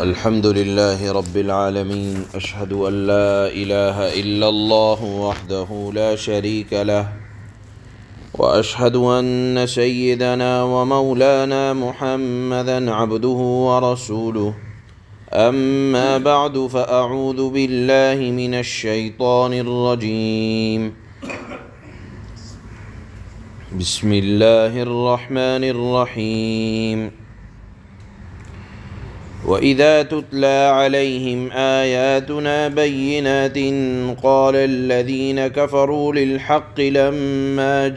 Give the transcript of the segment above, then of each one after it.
الحمد لله رب العالمين، أشهد أن لا إله إلا الله وحده لا شريك له، وأشهد أن سيدنا ومولانا محمدا عبده ورسوله. أما بعد، فأعوذ بالله من الشيطان الرجيم. بسم الله الرحمن الرحيم. وَإِذَا تُتْلَى عَلَيْهِمْ آيَاتُنَا بَيِّنَاتٍ قَالَ الَّذِينَ كَفَرُوا لِلْحَقِّ لَمَّا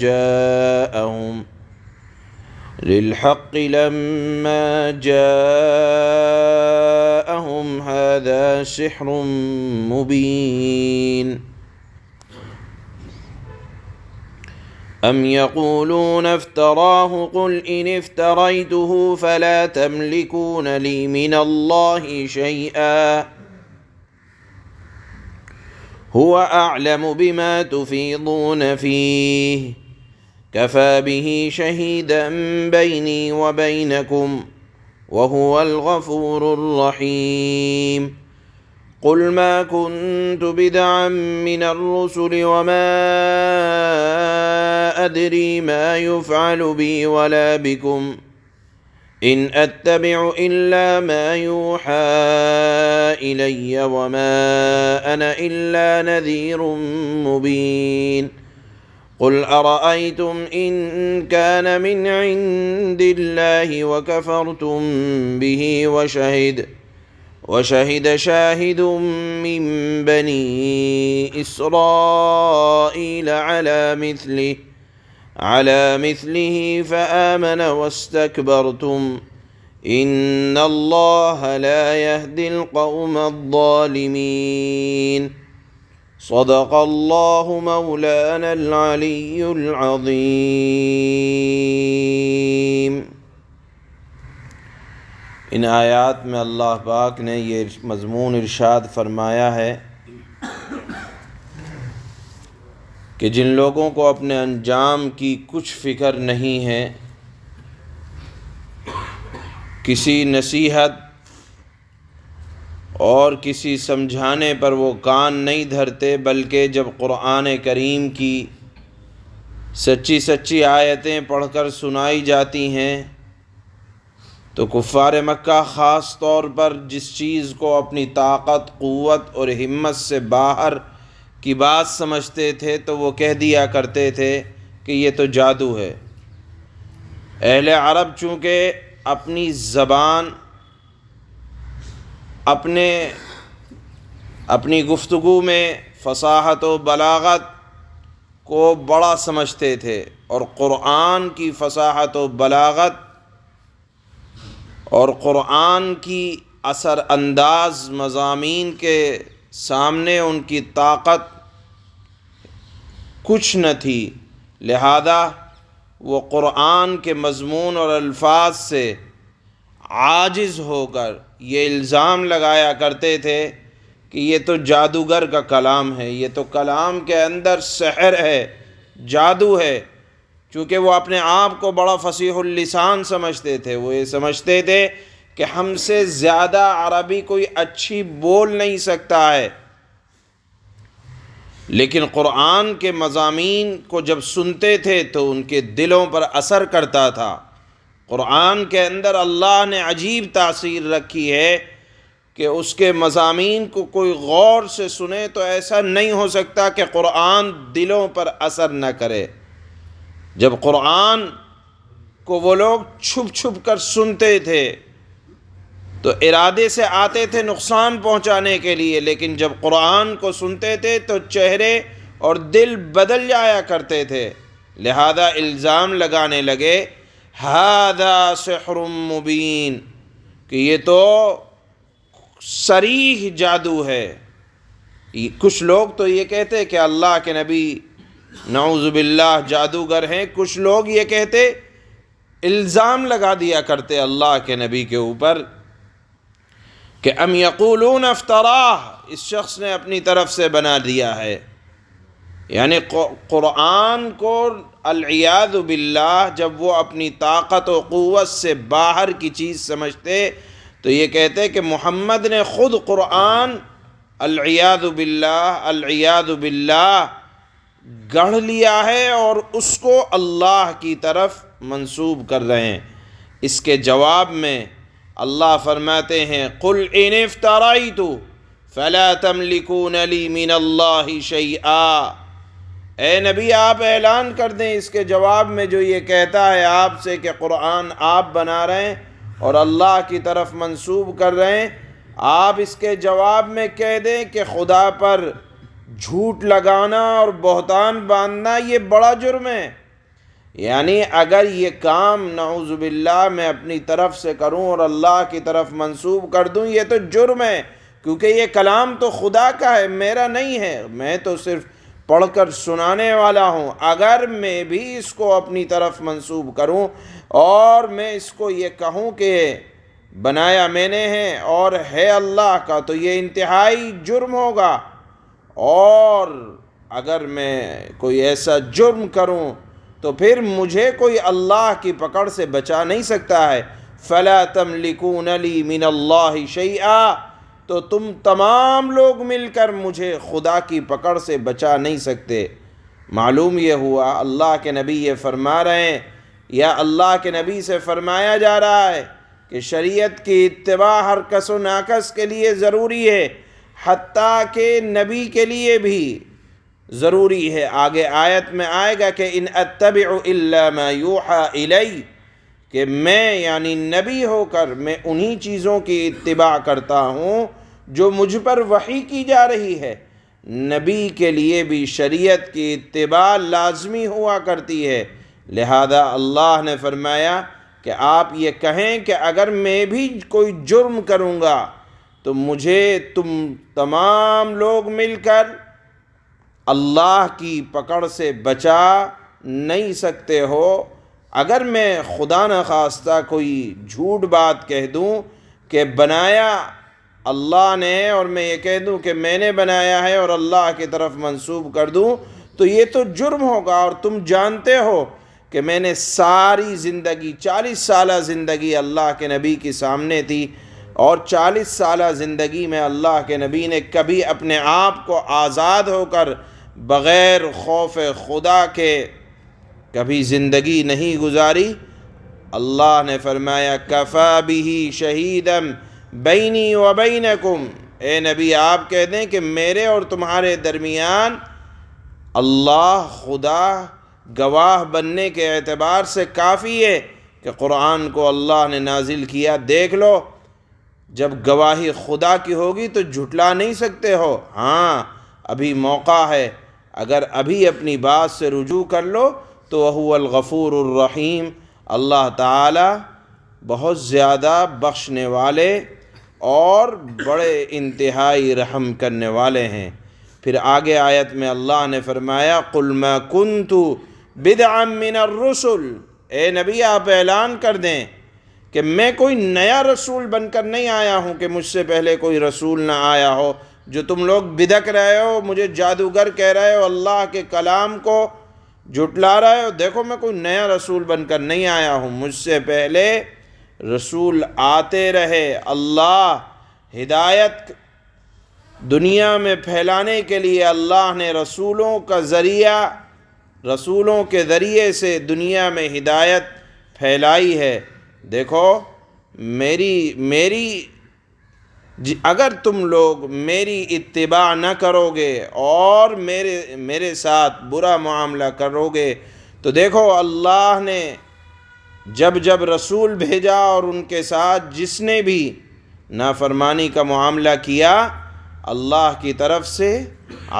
جَاءَهُمْ هَذَا سِحْرٌ مُبِينٌ أَمْ يَقُولُونَ افْتَرَاهُ قُلْ إِنِ افْتَرَيْتُهُ فَلَا تَمْلِكُونَ لِي مِنَ اللَّهِ شَيْئًا هُوَ أَعْلَمُ بِمَا تُفِيضُونَ فِيهِ كَفَى بِهِ شَهِيدًا بَيْنِي وَبَيْنَكُمْ وَهُوَ الْغَفُورُ الرَّحِيمُ. قُلْ مَا كُنْتُ بِدْعًا مِّنَ الرُّسُلِ وَمَا أَدْرِي مَا يُفْعَلُ بِي وَلَا بِكُمْ إِنْ أَتَّبِعُ إِلَّا مَا يُوحَى إِلَيَّ وَمَا أَنَا إِلَّا نَذِيرٌ مُّبِينٌ. قُلْ أَرَأَيْتُمْ إِنْ كَانَ مِنْ عِندِ اللَّهِ وَكَفَرْتُمْ بِهِ وشهد شاهد من بني إسرائيل على مثله فآمن واستكبرتم إن الله لا يهدي القوم الظالمين. صدق الله مولانا العلي العظيم. ان آیات میں اللہ پاک نے یہ مضمون ارشاد فرمایا ہے کہ جن لوگوں کو اپنے انجام کی کچھ فکر نہیں ہے، کسی نصیحت اور کسی سمجھانے پر وہ کان نہیں دھرتے، بلکہ جب قرآن کریم کی سچی آیتیں پڑھ کر سنائی جاتی ہیں تو کفار مکہ خاص طور پر جس چیز کو اپنی طاقت، قوت اور ہمت سے باہر کی بات سمجھتے تھے تو وہ کہہ دیا کرتے تھے کہ یہ تو جادو ہے۔ اہل عرب چونکہ اپنی زبان، اپنی گفتگو میں فصاحت و بلاغت کو بڑا سمجھتے تھے، اور قرآن کی فصاحت و بلاغت اور قرآن کی اثر انداز مضامین کے سامنے ان کی طاقت کچھ نہ تھی، لہذا وہ قرآن کے مضمون اور الفاظ سے عاجز ہو کر یہ الزام لگایا کرتے تھے کہ یہ تو جادوگر کا کلام ہے، یہ تو کلام کے اندر سحر ہے، جادو ہے۔ چونکہ وہ اپنے آپ کو بڑا فصیح اللسان سمجھتے تھے، وہ یہ سمجھتے تھے کہ ہم سے زیادہ عربی کوئی اچھی بول نہیں سکتا ہے، لیکن قرآن کے مضامین کو جب سنتے تھے تو ان کے دلوں پر اثر کرتا تھا۔ قرآن کے اندر اللہ نے عجیب تاثیر رکھی ہے کہ اس کے مضامین کو کوئی غور سے سنے تو ایسا نہیں ہو سکتا کہ قرآن دلوں پر اثر نہ کرے۔ جب قرآن کو وہ لوگ چھپ کر سنتے تھے تو ارادے سے آتے تھے نقصان پہنچانے کے لیے، لیکن جب قرآن کو سنتے تھے تو چہرے اور دل بدل جایا کرتے تھے، لہذا الزام لگانے لگے ھذا سحر مبین، کہ یہ تو صریح جادو ہے۔ کچھ لوگ تو یہ کہتے کہ اللہ کے نبی نعوذ باللہ جادوگر ہیں، کچھ لوگ یہ کہتے، الزام لگا دیا کرتے اللہ کے نبی کے اوپر کہ ام یقولون افطراہ، اس شخص نے اپنی طرف سے بنا دیا ہے۔ یعنی قرآن کو العیاذ باللہ جب وہ اپنی طاقت و قوت سے باہر کی چیز سمجھتے تو یہ کہتے ہیں کہ محمد نے خود قرآن العیاذ باللہ گڑھ لیا ہے اور اس کو اللہ کی طرف منسوب کر رہے ہیں۔ اس کے جواب میں اللہ فرماتے ہیں قُلْ إِنِ افْتَرَيْتُ فَلَا تَمْلِكُونَ لِي مِنَ اللَّهِ شَيْئًا۔ اے نبی آپ اعلان کر دیں اس کے جواب میں جو یہ کہتا ہے آپ سے کہ قرآن آپ بنا رہے ہیں اور اللہ کی طرف منسوب کر رہے ہیں، آپ اس کے جواب میں کہہ دیں کہ خدا پر جھوٹ لگانا اور بہتان باندھنا یہ بڑا جرم ہے۔ یعنی اگر یہ کام نعوذ باللہ میں اپنی طرف سے کروں اور اللہ کی طرف منسوب کر دوں، یہ تو جرم ہے، کیونکہ یہ کلام تو خدا کا ہے، میرا نہیں ہے، میں تو صرف پڑھ کر سنانے والا ہوں۔ اگر میں بھی اس کو اپنی طرف منسوب کروں اور میں اس کو یہ کہوں کہ بنایا میں نے ہے اور ہے اللہ کا، تو یہ انتہائی جرم ہوگا۔ اور اگر میں کوئی ایسا جرم کروں تو پھر مجھے کوئی اللہ کی پکڑ سے بچا نہیں سکتا ہے۔ فَلَا تَمْلِكُونَ لِي مِنَ اللَّهِ شَيْئًا، تو تم تمام لوگ مل کر مجھے خدا کی پکڑ سے بچا نہیں سکتے۔ معلوم یہ ہوا اللہ کے نبی یہ فرما رہے ہیں یا اللہ کے نبی سے فرمایا جا رہا ہے کہ شریعت کی اتباع ہر کس و ناکس کے لیے ضروری ہے، حتیٰ کہ نبی کے لیے بھی ضروری ہے۔ آگے آیت میں آئے گا کہ ان اتبع الا ما یوحى الی، کہ میں یعنی نبی ہو کر میں انہی چیزوں کی اتباع کرتا ہوں جو مجھ پر وحی کی جا رہی ہے۔ نبی کے لیے بھی شریعت کی اتباع لازمی ہوا کرتی ہے، لہذا اللہ نے فرمایا کہ آپ یہ کہیں کہ اگر میں بھی کوئی جرم کروں گا تو مجھے تم تمام لوگ مل کر اللہ کی پکڑ سے بچا نہیں سکتے ہو۔ اگر میں خدا نخواستہ کوئی جھوٹ بات کہہ دوں کہ بنایا اللہ نے اور میں یہ کہہ دوں کہ میں نے بنایا ہے اور اللہ کی طرف منسوب کر دوں تو یہ تو جرم ہوگا۔ اور تم جانتے ہو کہ میں نے ساری زندگی 40 سالہ زندگی اللہ کے نبی کے سامنے تھی، اور 40 سالہ زندگی میں اللہ کے نبی نے کبھی اپنے آپ کو آزاد ہو کر بغیر خوف خدا کے کبھی زندگی نہیں گزاری۔ اللہ نے فرمایا کفا بہ شہیدا بینی و بینکم، اے نبی آپ کہہ دیں کہ میرے اور تمہارے درمیان اللہ خدا گواہ بننے کے اعتبار سے کافی ہے کہ قرآن کو اللہ نے نازل کیا۔ دیکھ لو جب گواہی خدا کی ہوگی تو جھٹلا نہیں سکتے ہو۔ ہاں ابھی موقع ہے، اگر ابھی اپنی بات سے رجوع کر لو تو وہو الغفور الرحیم، اللہ تعالی بہت زیادہ بخشنے والے اور بڑے انتہائی رحم کرنے والے ہیں۔ پھر آگے آیت میں اللہ نے فرمایا قُلْ مَا كُنْتُ بِدْعًا مِّنَ الرُّسُلِ، اے نبی آپ اعلان کر دیں کہ میں کوئی نیا رسول بن کر نہیں آیا ہوں کہ مجھ سے پہلے کوئی رسول نہ آیا ہو۔ جو تم لوگ بدک رہے ہو، مجھے جادوگر کہہ رہے ہو، اللہ کے کلام کو جھٹلا رہے ہو، دیکھو میں کوئی نیا رسول بن کر نہیں آیا ہوں، مجھ سے پہلے رسول آتے رہے۔ اللہ ہدایت دنیا میں پھیلانے کے لیے اللہ نے رسولوں کے ذریعے سے دنیا میں ہدایت پھیلائی ہے۔ دیکھو اگر تم لوگ میری اتباع نہ کرو گے اور میرے ساتھ برا معاملہ کرو گے تو دیکھو اللہ نے جب رسول بھیجا اور ان کے ساتھ جس نے بھی نافرمانی کا معاملہ کیا، اللہ کی طرف سے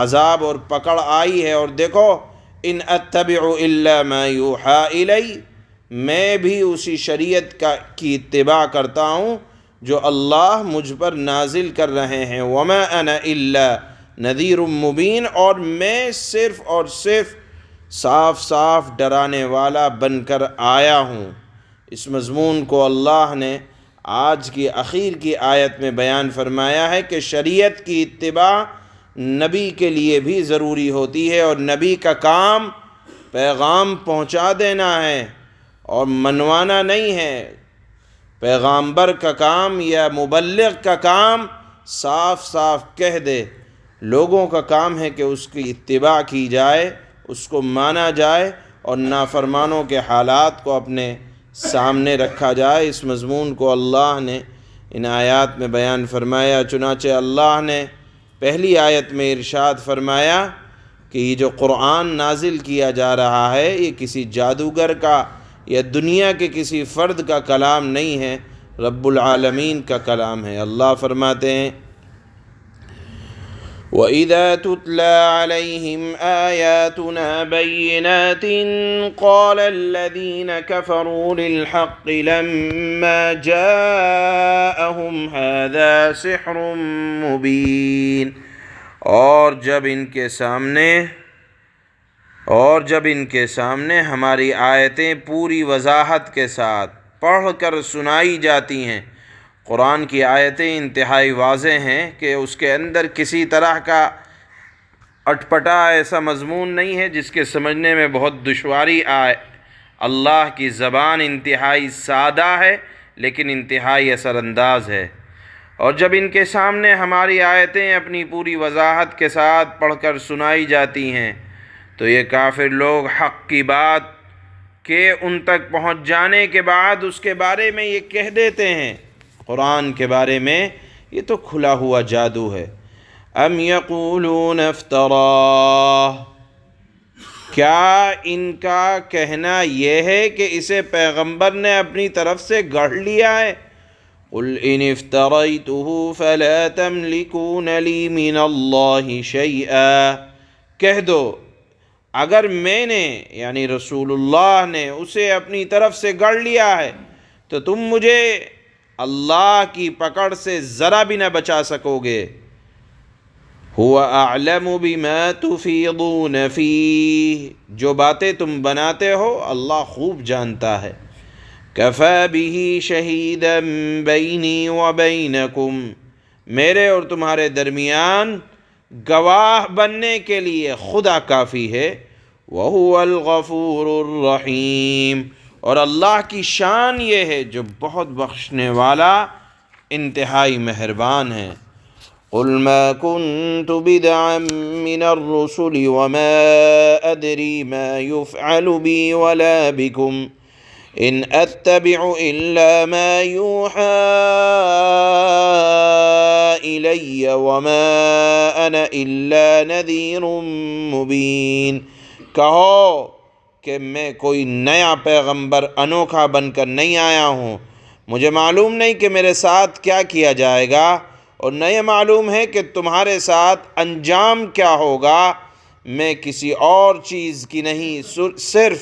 عذاب اور پکڑ آئی ہے۔ اور دیکھو ان اتبع الا ما یوحى الی، میں بھی اسی شریعت کی اتباع کرتا ہوں جو اللہ مجھ پر نازل کر رہے ہیں۔ وما انا الا نذیر مبین، اور میں صرف اور صرف صاف ڈرانے والا بن کر آیا ہوں۔ اس مضمون کو اللہ نے آج کی اخیر کی آیت میں بیان فرمایا ہے کہ شریعت کی اتباع نبی کے لیے بھی ضروری ہوتی ہے، اور نبی کا کام پیغام پہنچا دینا ہے اور منوانا نہیں ہے۔ پیغامبر کا کام یا مبلغ کا کام صاف صاف کہہ دے، لوگوں کا کام ہے کہ اس کی اتباع کی جائے، اس کو مانا جائے اور نافرمانوں کے حالات کو اپنے سامنے رکھا جائے۔ اس مضمون کو اللہ نے ان آیات میں بیان فرمایا۔ چنانچہ اللہ نے پہلی آیت میں ارشاد فرمایا کہ یہ جو قرآن نازل کیا جا رہا ہے یہ کسی جادوگر کا یا دنیا کے کسی فرد کا کلام نہیں ہے، رب العالمین کا کلام ہے۔ اللہ فرماتے ہیں وَإِذَا تُتْلَى عَلَيْهِمْ آيَاتُنَا بَيِّنَاتٍ قَالَ الَّذِينَ كَفَرُوا لِلْحَقِّ لَمَّا جَاءَهُمْ هَذَا سِحْرٌ مُبِينٌ۔ اور جب ان کے سامنے ہماری آیتیں پوری وضاحت کے ساتھ پڑھ کر سنائی جاتی ہیں، قرآن کی آیتیں انتہائی واضح ہیں کہ اس کے اندر کسی طرح کا اٹپٹا ایسا مضمون نہیں ہے جس کے سمجھنے میں بہت دشواری آئے۔ اللہ کی زبان انتہائی سادہ ہے لیکن انتہائی اثر انداز ہے، اور جب ان کے سامنے ہماری آیتیں اپنی پوری وضاحت کے ساتھ پڑھ کر سنائی جاتی ہیں تو یہ کافر لوگ حق کی بات کے ان تک پہنچ جانے کے بعد اس کے بارے میں یہ کہہ دیتے ہیں، قرآن کے بارے میں یہ تو کھلا ہوا جادو ہے۔ ام یقولون افتراہ، کیا ان کا کہنا یہ ہے کہ اسے پیغمبر نے اپنی طرف سے گڑھ لیا ہے؟ قل ان افتریتہ فلا تملکون لی من اللہ شیئا، کہہ دو اگر میں نے یعنی رسول اللہ نے اسے اپنی طرف سے گڑھ لیا ہے تو تم مجھے اللہ کی پکڑ سے ذرا بھی نہ بچا سکو گے۔ هو اعلم بما تفیضون فیہ، جو باتیں تم بناتے ہو اللہ خوب جانتا ہے۔ کفی بہ شہیدا بینی وبینکم، میرے اور تمہارے درمیان گواہ بننے کے لیے خدا کافی ہے۔ وَهُوَ الْغَفُورُ الرَّحِيمُ، اور اللہ کی شان یہ ہے جو بہت بخشنے والا انتہائی مہربان ہے۔ قُلْ مَا كُنْتُ بِدْعًا مِّنَ الرُّسُلِ وَمَا أَدْرِي مَا يُفْعَلُ بِي وَلَا بِكُمْ إِنْ أَتَّبِعُ إِلَّا مَا يُوحَىٰ إِلَيَّ وَمَا أَنَا إِلَّا نَذِيرٌ مُّبِينٌ، کہو کہ میں کوئی نیا پیغمبر انوکھا بن کر نہیں آیا ہوں، مجھے معلوم نہیں کہ میرے ساتھ کیا کیا جائے گا، اور نہ یہ معلوم ہے کہ تمہارے ساتھ انجام کیا ہوگا۔ میں کسی اور چیز کی نہیں، صرف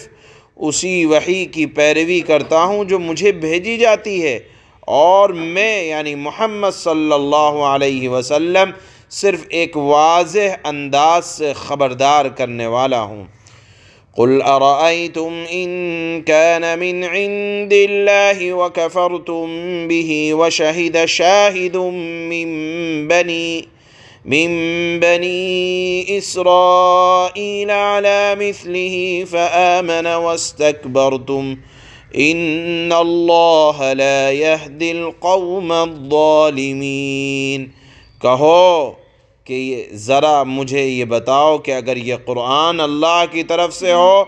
اسی وحی کی پیروی کرتا ہوں جو مجھے بھیجی جاتی ہے، اور میں یعنی محمد صلی اللہ علیہ وسلم صرف ایک واضح انداز سے خبردار کرنے والا ہوں۔ قل ارأيتم إن كان من عند الله وكفرتم به وشهد شاهد من بني إسرائيل على مثله فآمن واستكبرتم إن الله لا يهدي القوم الظالمين، کہو کہ ذرا مجھے یہ بتاؤ کہ اگر یہ قرآن اللہ کی طرف سے ہو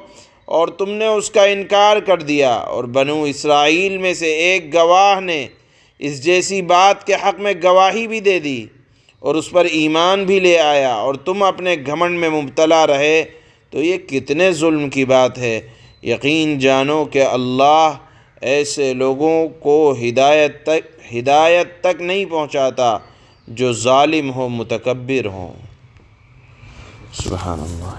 اور تم نے اس کا انکار کر دیا اور بنو اسرائیل میں سے ایک گواہ نے اس جیسی بات کے حق میں گواہی بھی دے دی اور اس پر ایمان بھی لے آیا اور تم اپنے گھمنڈ میں مبتلا رہے تو یہ کتنے ظلم کی بات ہے۔ یقین جانو کہ اللہ ایسے لوگوں کو ہدایت تک نہیں پہنچاتا جو ظالم ہو، متکبر ہوں۔ سبحان اللہ۔